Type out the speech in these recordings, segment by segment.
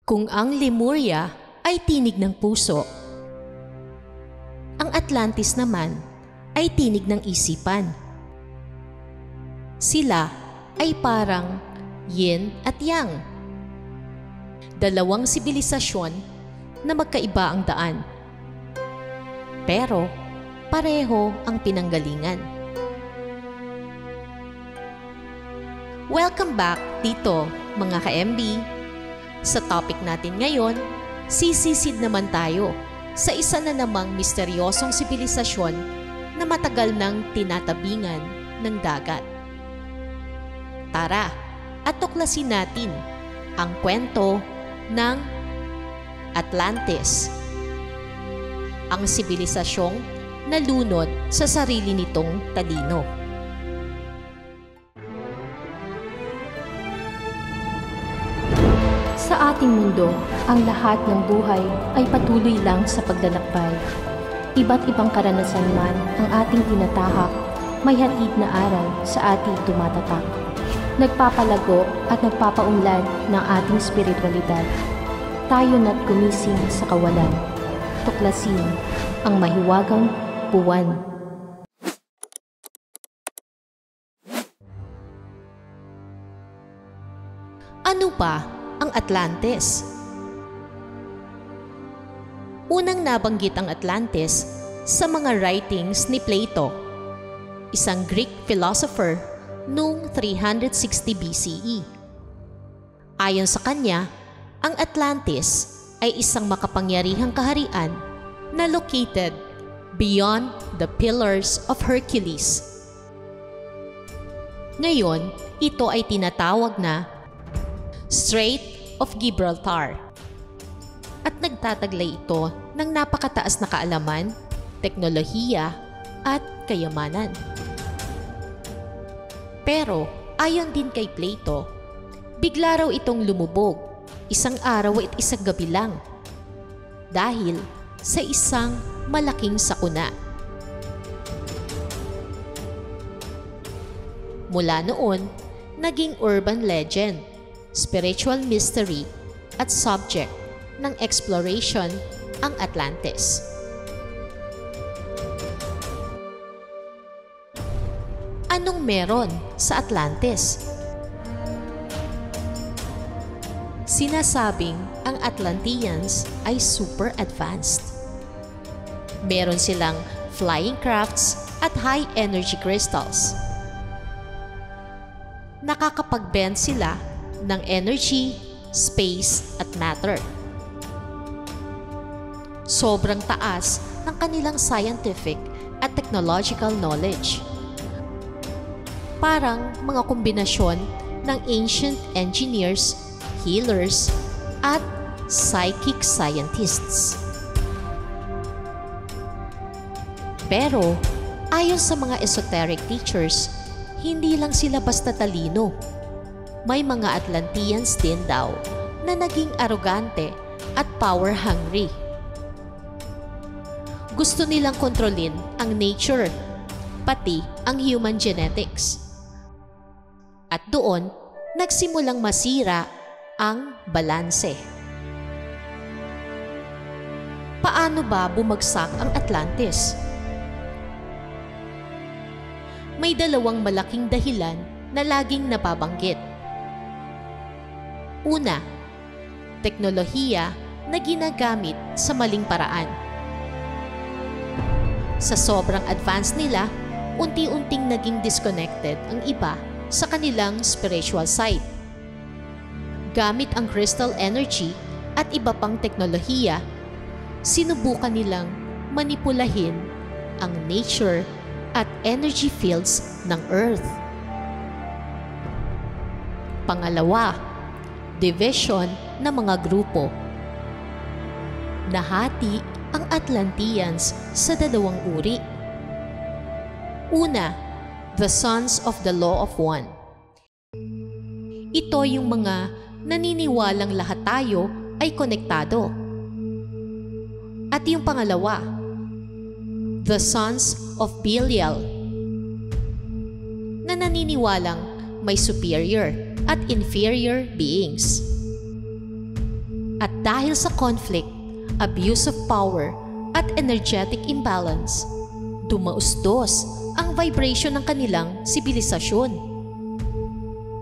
Kung ang Lemuria ay tinig ng puso, ang Atlantis naman ay tinig ng isipan. Sila ay parang yin at yang, dalawang sibilisasyon na magkaiba ang daan, pero pareho ang pinanggalingan. Welcome back dito mga ka-MB. Sa topic natin ngayon, sisisid naman tayo sa isa na namang misteryosong sibilisasyon na matagal nang tinatabingan ng dagat. Tara at tuklasin natin ang kwento ng Atlantis, ang sibilisasyong nalunod sa sarili nitong talino. Sa ating mundo, ang lahat ng buhay ay patuloy lang sa paglalakbay. Iba't ibang karanasan man ang ating tinatahak, may hatid na aral sa ating tumatatak. Nagpapalago at nagpapaunlad ng ating spiritualidad. Tayo na't gumising sa kawalan. Tuklasin ang mahiwagang buwan. Ano ba ang Atlantis? Unang nabanggit ang Atlantis sa mga writings ni Plato, isang Greek philosopher noong 360 BCE. Ayon sa kanya, ang Atlantis ay isang makapangyarihang kaharian na located beyond the Pillars of Hercules. Ngayon, ito ay tinatawag na Strait of Gibraltar at nagtataglay ito ng napakataas na kaalaman, teknolohiya at kayamanan. Pero ayon din kay Plato, bigla raw itong lumubog isang araw at isang gabi lang dahil sa isang malaking sakuna. Mula noon, naging urban legend, spiritual mystery at subject ng exploration ang Atlantis. Anong meron sa Atlantis? Sinasabing ang Atlanteans ay super advanced. Meron silang flying crafts at high energy crystals. Nakakapag-bend sila ng energy, space at matter. Sobrang taas ng kanilang scientific at technological knowledge. Parang mga kombinasyon ng ancient engineers, healers, at psychic scientists. Pero ayon sa mga esoteric teachers, hindi lang sila basta talino. May mga Atlanteans din daw na naging arogante at power-hungry. Gusto nilang kontrolin ang nature, pati ang human genetics. At doon, nagsimulang masira ang balanse. Paano ba bumagsak ang Atlantis? May dalawang malaking dahilan na laging nababanggit. Una, teknolohiya na ginagamit sa maling paraan. Sa sobrang advanced nila, unti-unting naging disconnected ang iba sa kanilang spiritual side. Gamit ang crystal energy at iba pang teknolohiya, sinubukan nilang manipulahin ang nature at energy fields ng Earth. Pangalawa, division ng mga grupo. Nahati ang Atlanteans sa dalawang uri. Una, the Sons of the Law of One. Ito yung mga naniniwalang lahat tayo ay konektado. At yung pangalawa, the Sons of Belial, na naniniwalang may superior at inferior beings. At dahil sa conflict, abuse of power, at energetic imbalance, dumausdos ang vibration ng kanilang sibilisasyon.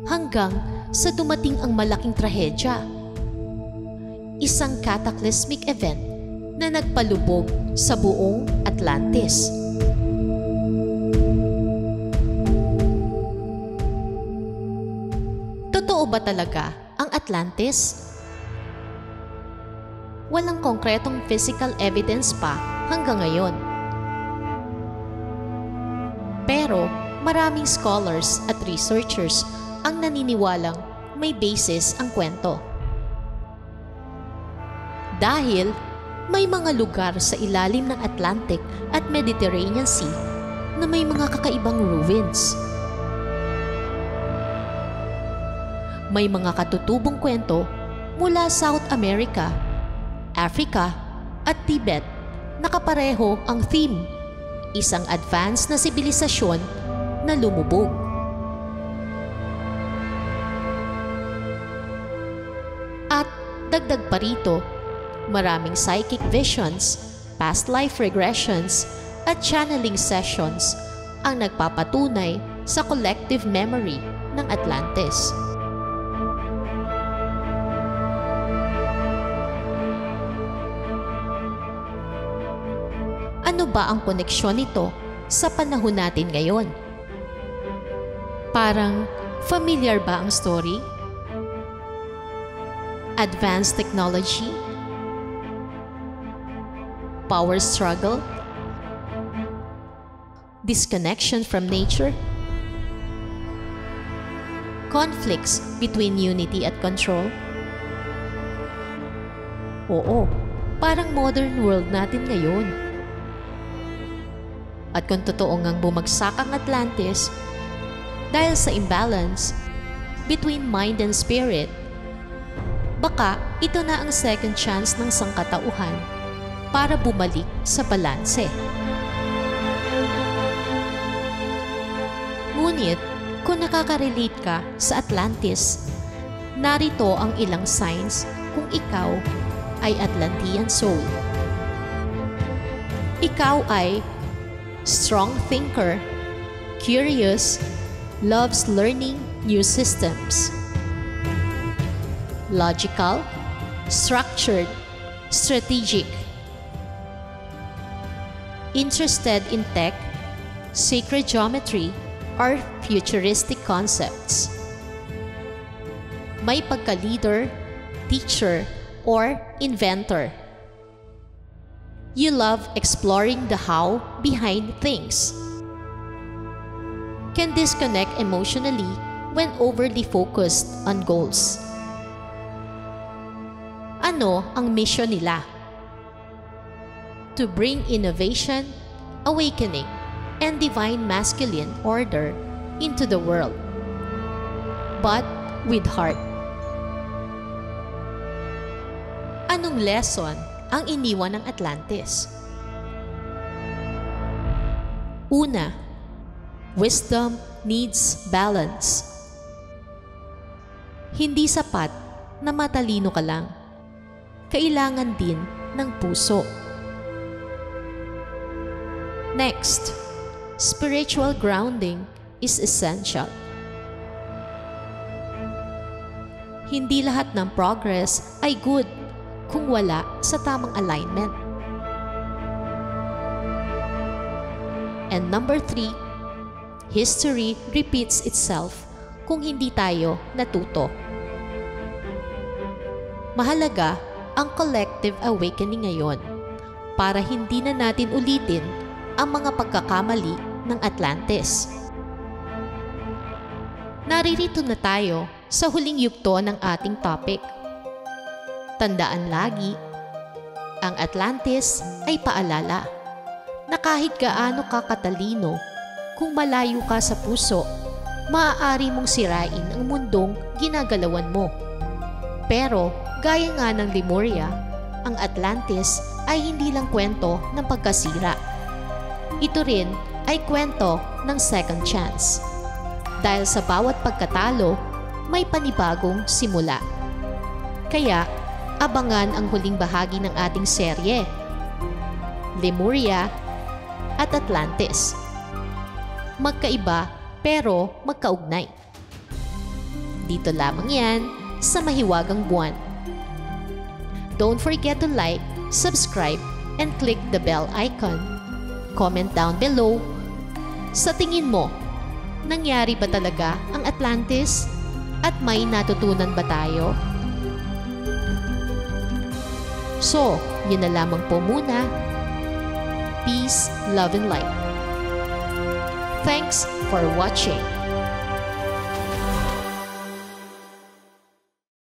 Hanggang sa dumating ang malaking trahedya. Isang cataclysmic event na nagpalubog sa buong Atlantis. Totoo ba talaga ang Atlantis? Walang konkretong physical evidence pa hanggang ngayon. Pero maraming scholars at researchers ang naniniwalang may basis ang kwento. Dahil may mga lugar sa ilalim ng Atlantic at Mediterranean Sea na may mga kakaibang ruins. May mga katutubong kwento mula South America, Africa at Tibet na kapareho ang theme, isang advanced na sibilisasyon na lumubog. At dagdag pa rito, maraming psychic visions, past life regressions, at channeling sessions ang nagpapatunay sa collective memory ng Atlantis. Ano ba ang koneksyon nito sa panahon natin ngayon? Parang familiar ba ang story? Advanced technology? Power struggle? Disconnection from nature? Conflicts between unity at control? Oo, parang modern world natin ngayon. At kung totoo ngang bumagsak ang Atlantis dahil sa imbalance between mind and spirit, baka ito na ang second chance ng sangkatauhan para bumalik sa balanse. Ngunit kung nakaka-relate ka sa Atlantis, narito ang ilang signs kung ikaw ay Atlantean soul. Ikaw ay strong thinker, curious, loves learning new systems. Logical, structured, strategic. Interested in tech, sacred geometry, or futuristic concepts. May pagka-leader, teacher, or inventor. You love exploring the how behind things. Can disconnect emotionally when overly focused on goals. Ano ang mission nila? To bring innovation, awakening, and divine masculine order into the world, but with heart. Anong lesson ang iniwan ng Atlantis? Una, wisdom needs balance. Hindi sapat na matalino ka lang. Kailangan din ng puso. Next, spiritual grounding is essential. Hindi lahat ng progress ay good kung wala sa tamang alignment. And number 3, history repeats itself kung hindi tayo natuto. Mahalaga ang collective awakening ngayon para hindi na natin ulitin ang mga pagkakamali ng Atlantis. Naririto na tayo sa huling yugto ng ating topic. Tandaan lagi, ang Atlantis ay paalala na kahit gaano ka katalino, kung malayo ka sa puso, maaari mong sirain ang mundong ginagalawan mo. Pero gaya nga ng Lemuria, ang Atlantis ay hindi lang kwento ng pagkasira. Ito rin ay kwento ng second chance. Dahil sa bawat pagkatalo, may panibagong simula. Kaya, Abangan ang huling bahagi ng ating serye, Lemuria at Atlantis. Magkaiba pero magkaugnay. Dito lamang yan sa Mahiwagang Buwan. Don't forget to like, subscribe, and click the bell icon. Comment down below. Sa tingin mo, nangyari ba talaga ang Atlantis? At may natutunan ba tayo? So, yun na lamang po muna. Peace, love, and light. Thanks for watching.